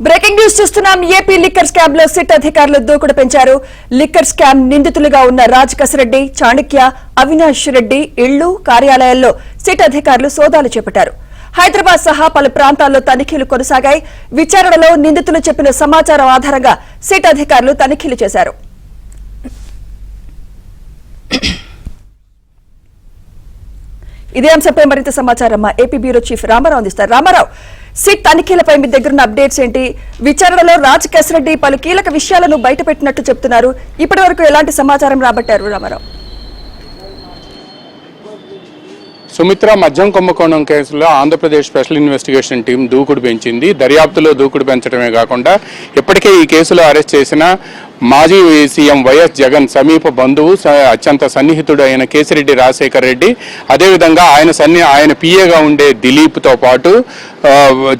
Breaking news చూస్తున్నాం. AP liquor scam లో SIT అధికారులు దూకుడు పెంచారు. లిక్కర్ స్కామ్ నిందితులుగా ఉన్న రాజ్ కసిరెడ్డి, చాణక్య, అవినాష్ రెడ్డి ఇళ్లు, కార్యాలయాల్లో సిట్ అధికారులు సోదాలు చేపట్టారు. హైదరాబాద్ సహా పలు ప్రాంతాల్లో తనిఖీలు కొనసాగాయి. విచారణలో నిందితులు చెప్పిన సమాచారం ఆధారంగా సిట్ అధికారులు తనిఖీలు చేశారు. ఇదే అంశంపై మరింత సమాచారం మా ఏపీ బ్యూరో చీఫ్ రామారావు అందిస్తారు. రామారావు, సిట్ తనిఖీలపై మీ దగ్గరున్న అప్డేట్స్ ఏంటి? విచారణలో రాజ్ కసిరెడ్డి పలు కీలక విషయాలను బయటపెట్టినట్టు చెప్తున్నారు. ఇప్పటి వరకు ఎలాంటి సమాచారం రాబట్టారు రామారావు? సుమిత్ర మద్యం కుంభకోణం కేసులో ఆంధ్రప్రదేశ్ స్పెషల్ ఇన్వెస్టిగేషన్ టీం దూకుడు పెంచింది. దర్యాప్తులో దూకుడు పెంచడమే కాకుండా ఇప్పటికే ఈ కేసులో అరెస్ట్ చేసిన మాజీ సీఎం వైఎస్ జగన్ సమీప బంధువు, అత్యంత సన్నిహితుడు అయిన కేసిరెడ్డి రాజశేఖర్ రెడ్డి, అదేవిధంగా ఆయన పిఏగా ఉండే దిలీప్తో పాటు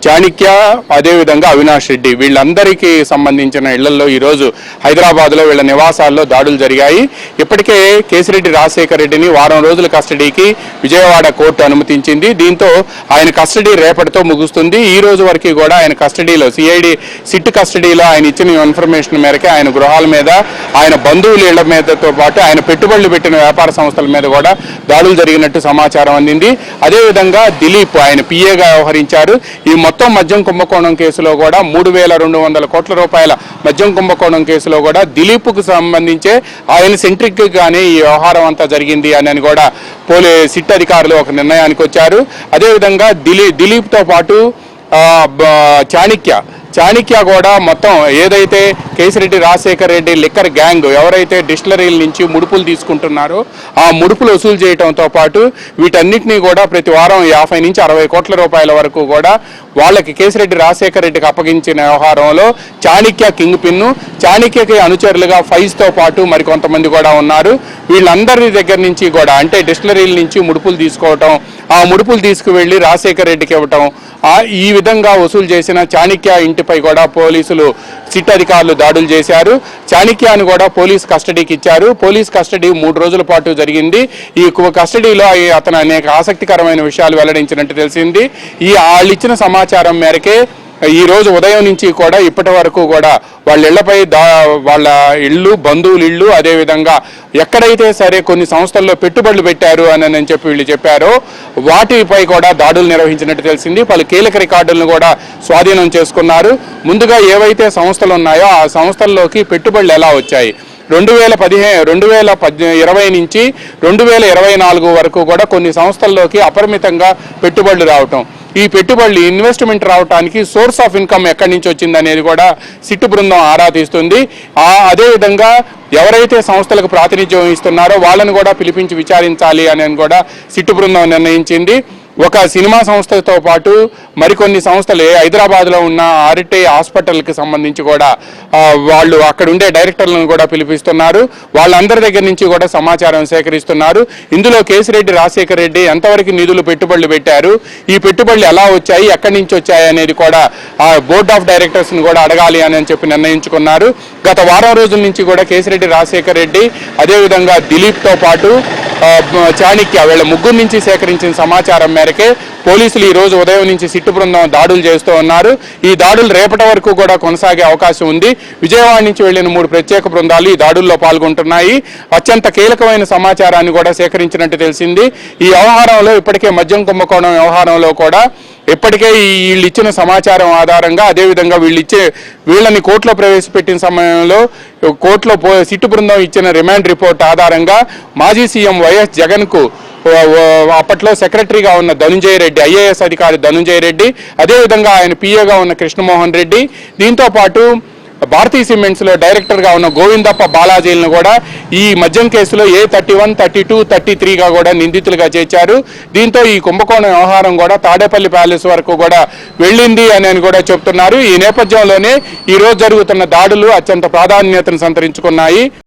చాణక్య, అదేవిధంగా అవినాష్ రెడ్డి, వీళ్ళందరికీ సంబంధించిన ఇళ్లలో ఈరోజు హైదరాబాద్లో వీళ్ళ నివాసాల్లో దాడులు జరిగాయి. ఇప్పటికే కేసిరెడ్డి రాజశేఖర్ రెడ్డిని వారం రోజుల కస్టడీకి విజయవాడ కోర్టు అనుమతించింది. దీంతో ఆయన కస్టడీ రేపటితో ముగుస్తుంది. ఈ రోజు వరకు కూడా ఆయన కస్టడీలో సిట్ కస్టడీలో ఆయన ఇచ్చిన ఇన్ఫర్మేషన్ మేరకు ఆయన గృహాల మీద, ఆయన బంధువుల ఇళ్ల మీదతో పాటు ఆయన పెట్టుబడులు పెట్టిన వ్యాపార సంస్థల మీద కూడా దాడులు జరిగినట్టు సమాచారం అందింది. అదేవిధంగా దిలీప్ ఆయన పిఏగా వ్యవహరించారు. ఈ మొత్తం మద్యం కుంభకోణం కేసులో కూడా 3,200 కోట్ల రూపాయల మద్యం కుంభకోణం కేసులో కూడా దిలీప్కు సంబంధించే ఆయన సెంట్రిక్ గానే ఈ వ్యవహారం అంతా జరిగింది అని కూడా సిట్ అధికారులు ఒక నిర్ణయానికి వచ్చారు. అదేవిధంగా దిలీప్తో పాటు చాణక్య కూడా మొత్తం ఏదైతే కేసిరెడ్డి రాజశేఖర్ రెడ్డి లిక్కర్ గ్యాంగ్ ఎవరైతే డిస్టిలరీల నుంచి ముడుపులు తీసుకుంటున్నారో ఆ ముడుపులు వసూలు చేయడంతో పాటు వీటన్నిటినీ కూడా ప్రతి వారం 50 నుంచి 60 కోట్ల రూపాయల వరకు కూడా వాళ్ళకి కేసిరెడ్డి రాజశేఖర్ రెడ్డికి అప్పగించిన వ్యవహారంలో చాణక్య కింగ్ పిన్ను, చాణక్యకి అనుచరులుగా ఫైజ్తో పాటు మరికొంతమంది కూడా ఉన్నారు. వీళ్ళందరి దగ్గర నుంచి కూడా అంటే డిస్టిలరీల నుంచి ముడుపులు తీసుకోవటం, ఆ ముడుపులు తీసుకువెళ్ళి రాజశేఖర్ రెడ్డికి ఇవ్వటం, ఈ విధంగా వసూలు చేసిన చాణక్య ఇంటిపై కూడా పోలీసులు సిట్ అధికారులు దాడులు చేశారు. చాణక్యాన్ని కూడా పోలీస్ కస్టడీకి ఇచ్చారు. పోలీస్ కస్టడీ 3 రోజుల పాటు జరిగింది. ఈ కస్టడీలో అతను అనేక ఆసక్తికరమైన విషయాలు వెల్లడించినట్టు తెలిసింది. వాళ్ళు ఇచ్చిన సమాచారం మేరకే ఈ రోజు ఉదయం నుంచి కూడా ఇప్పటి వరకు కూడా వాళ్ళ ఇళ్లపై వాళ్ళ ఇళ్ళు, బంధువుల ఇళ్ళు, అదేవిధంగా ఎక్కడైతే సరే కొన్ని సంస్థల్లో పెట్టుబడులు పెట్టారు అని చెప్పి వీళ్ళు చెప్పారో వాటిపై కూడా దాడులు నిర్వహించినట్టు తెలిసింది. పలు కీలక రికార్డులను కూడా స్వాధీనం చేసుకున్నారు. ముందుగా ఏవైతే సంస్థలు ఉన్నాయో ఆ సంస్థల్లోకి పెట్టుబడులు ఎలా వచ్చాయి, 2020 నుంచి 2024 వరకు కూడా కొన్ని సంస్థల్లోకి అపరిమితంగా పెట్టుబడులు రావటం, ఈ పెట్టుబడులు ఇన్వెస్ట్మెంట్ రావడానికి సోర్స్ ఆఫ్ ఇన్కమ్ ఎక్కడి నుంచి వచ్చిందనేది కూడా సిట్టు బృందం ఆరా తీస్తుంది. అదేవిధంగా ఎవరైతే సంస్థలకు ప్రాతినిధ్యం ఇస్తున్నారో వాళ్ళని కూడా పిలిపించి విచారించాలి అని కూడా సిట్టు బృందం నిర్ణయించింది. ఒక సినిమా సంస్థతో పాటు మరికొన్ని సంస్థలు హైదరాబాద్లో ఉన్న ఆర్టీ హాస్పిటల్కి సంబంధించి కూడా వాళ్ళు అక్కడ ఉండే డైరెక్టర్లను కూడా పిలిపిస్తున్నారు. వాళ్ళందరి దగ్గర నుంచి కూడా సమాచారం సేకరిస్తున్నారు. ఇందులో కేసిరెడ్డి రాజశేఖర్ రెడ్డి ఎంతవరకు నిధులు పెట్టుబడులు పెట్టారు, ఈ పెట్టుబడులు ఎలా వచ్చాయి, ఎక్కడి నుంచి వచ్చాయి అనేది కూడా ఆ బోర్డ్ ఆఫ్ డైరెక్టర్స్ని కూడా అడగాలి అని చెప్పి నిర్ణయించుకున్నారు. గత వారం రోజుల నుంచి కూడా కేసిరెడ్డి రాజశేఖర్ రెడ్డి, అదేవిధంగా దిలీప్తో పాటు చాణక్య వీళ్ళ ముగ్గురు నుంచి సేకరించిన సమాచారం మేరకే పోలీసులు ఈ రోజు ఉదయం నుంచి సిట్టు బృందం దాడులు చేస్తూ ఉన్నారు. ఈ దాడులు రేపటి వరకు కూడా కొనసాగే అవకాశం ఉంది. విజయవాడ నుంచి వెళ్లిన 3 ప్రత్యేక బృందాలు ఈ దాడుల్లో పాల్గొంటున్నాయి. అత్యంత కీలకమైన సమాచారాన్ని కూడా సేకరించినట్టు తెలిసింది. ఈ వ్యవహారంలో ఇప్పటికే మద్యం కుంభకోణం వ్యవహారంలో కూడా ఇప్పటికే వీళ్ళు ఇచ్చిన సమాచారం ఆధారంగా, అదేవిధంగా వీళ్ళని కోర్టులో ప్రవేశపెట్టిన సమయంలో కోర్టులో సిట్టు బృందం ఇచ్చిన రిమాండ్ రిపోర్ట్ ఆధారంగా మాజీ సీఎం వైఎస్ జగన్కు అప్పట్లో సెక్రటరీగా ఉన్న ధనుంజయ రెడ్డి, ఐఏఎస్ అధికారి ధనుంజయ రెడ్డి, అదేవిధంగా ఆయన పిఏగా ఉన్న కృష్ణమోహన్ రెడ్డి, దీంతో పాటు భారతీయ సిమెంట్స్లో డైరెక్టర్గా ఉన్న గోవిందప్ప బాలాజీలను కూడా ఈ మద్యం కేసులో A31, 32, 33గా కూడా నిందితులుగా చేర్చారు. దీంతో ఈ కుంభకోణం వ్యవహారం కూడా తాడేపల్లి ప్యాలెస్ వరకు కూడా వెళ్ళింది అని కూడా చెప్తున్నారు. ఈ నేపథ్యంలోనే ఈ రోజు జరుగుతున్న దాడులు అత్యంత ప్రాధాన్యతను సంతరించుకున్నాయి.